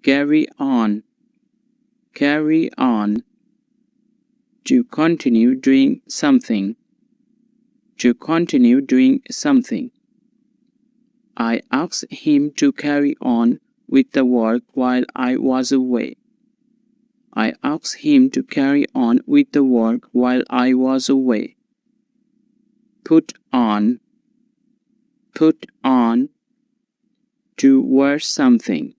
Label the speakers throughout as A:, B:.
A: carry on, carry on. To continue doing something, to continue doing something. I asked him to carry on with the work while I was away. I asked him to carry on with the work while I was away. Put on, put on. To wear something,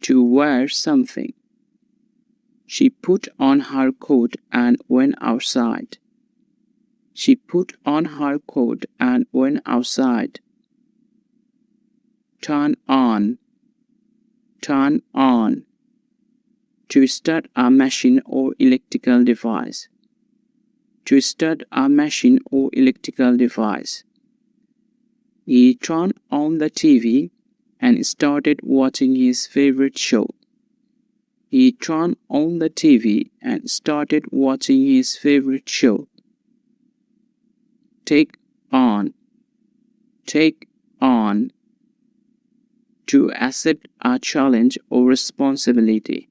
A: to wear something. She put on her coat and went outside. She put on her coat and went outside. Turn on, turn on. To start a machine or electrical device. To start a machine or electrical device. He turned on the TV and started watching his favorite show. He turned on the TV and started watching his favorite show. Take on, take on. To accept a challenge or responsibility.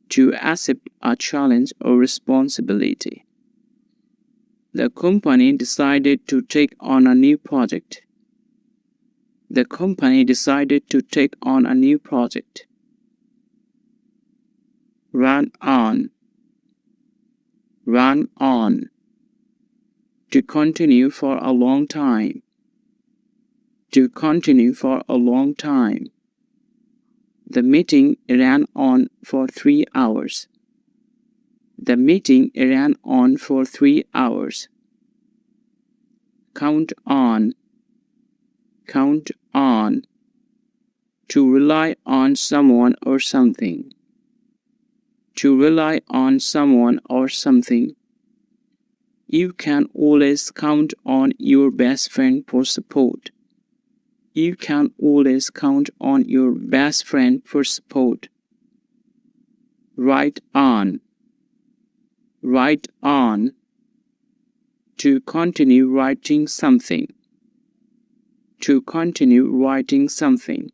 A: To accept a challenge or responsibility. The company decided to take on a new project. The company decided to take on a new project. Run on, run on. To continue for a long time. To continue for a long time. The meeting ran on for 3 hours. The meeting ran on for 3 hours. Count on, count on. To rely on someone or something. To rely on someone or something. You can always count on your best friend for support. You can always count on your best friend for support. Write on, write on. To continue writing something. To continue writing something.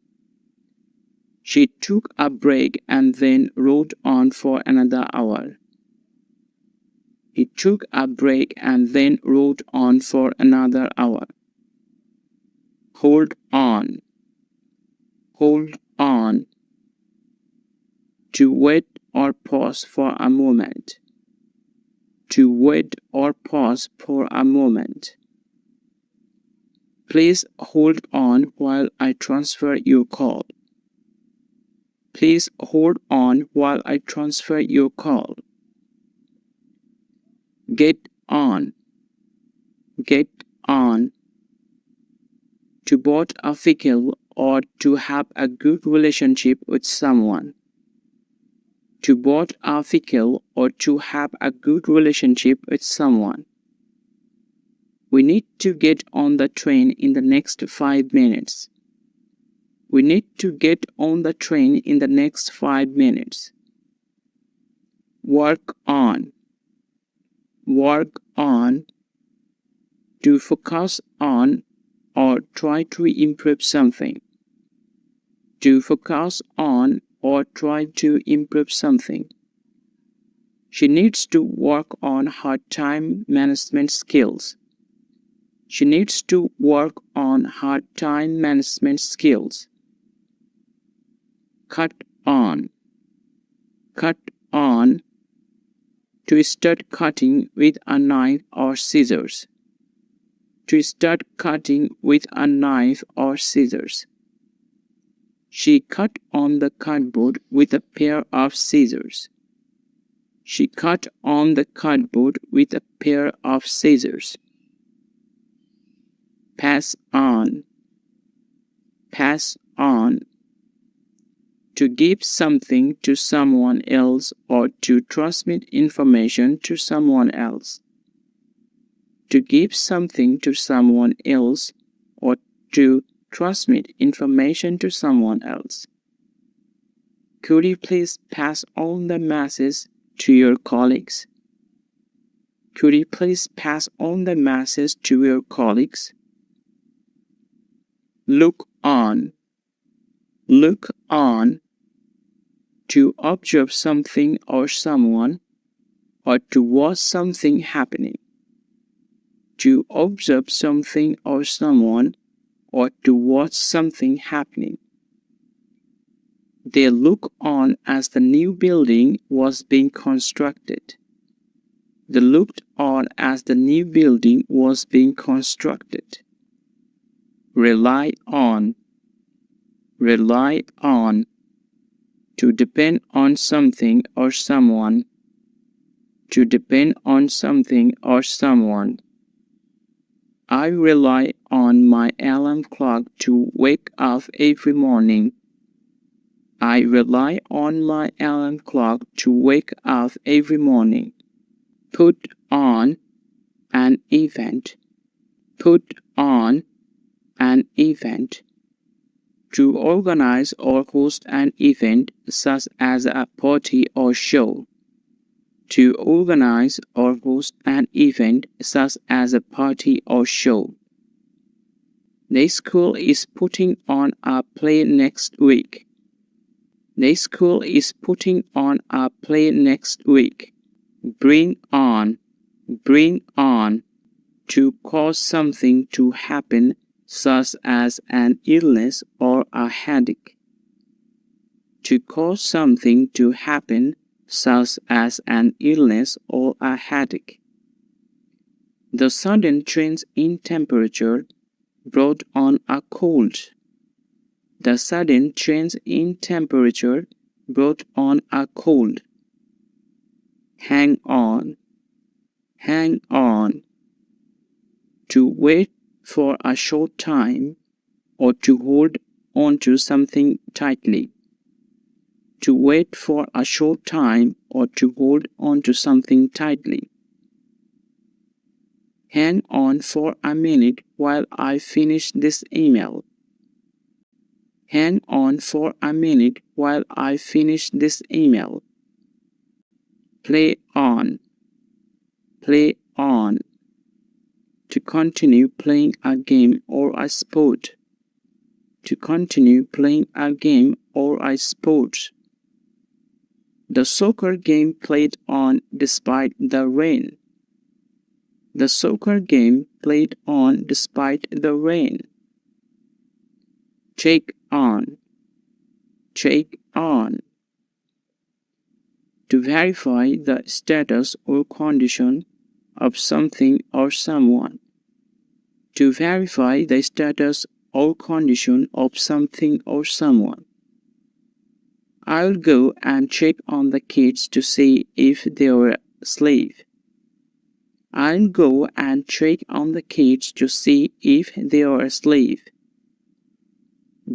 A: She took a break and then wrote on for another hour. He took a break and then wrote on for another hour. Hold on, hold on. To wait or pause for a moment. To wait or pause for a moment. Please hold on while I transfer your call. Please hold on while I transfer your call. Get on, get on. To board a vehicle or to have a good relationship with someone. To board a vehicle or to have a good relationship with someone. We need to get on the train in the next 5 minutes. We need to get on the train in the next 5 minutes. Work on, work on. To focus on or try to improve something. To focus on or try to improve something. She needs to work on her time management skills. She needs to work on her time management skills. Cut on, cut on. To start cutting with a knife or scissors. To start cutting with a knife or scissors. She cut on the cardboard with a pair of scissors. She cut on the cardboard with a pair of scissors. Pass on, pass on. To give something to someone else or to transmit information to someone else. To give something to someone else or to transmit information to someone else. Could you please pass on the message to your colleagues? Could you please pass on the message to your colleagues? Look on, look on, to observe something or someone, or to watch something happening. To observe something or someone, or to watch something happening. They look on as the new building was being constructed. They looked on as the new building was being constructed. Rely on. Rely on. To depend on something or someone. To depend on something or someone. I rely on my alarm clock to wake up every morning. I rely on my alarm clock to wake up every morning. Put on an event. Put on an event. To organize or host an event such as a party or show. To organize or host an event such as a party or show. The school is putting on a play next week. The school is putting on a play next week. Bring on. Bring on. To cause something to happen such as an illness or a headache. To cause something to happen such as an illness or a headache. The sudden change in temperature brought on a cold. The sudden change in temperature brought on a cold. Hang on. Hang on. To wait for a short time or to hold on to something tightly. To wait for a short time or to hold on to something tightly. Hang on for a minute while I finish this email. Hang on for a minute while I finish this email. Play on. Play on. To continue playing a game or a sport. To continue playing a game or a sport. The soccer game played on despite the rain. The soccer game played on despite the rain. Check on. Check on. To verify the status or condition of something or someone. To verify the status or condition of something or someone. I'll go and check on the kids to see if they're asleep. I'll go and check on the kids to see if they're asleep.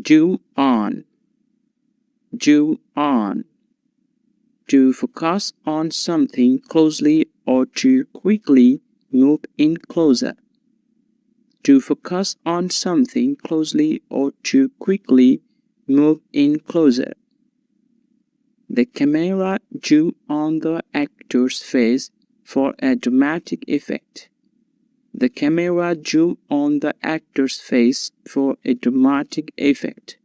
A: Do on. Do on. To focus on something closely or to quickly move in closer. To focus on something closely or to quickly move in closer. The camera zoomed on the actor's face for a dramatic effect. The camera zoomed on the actor's face for a dramatic effect.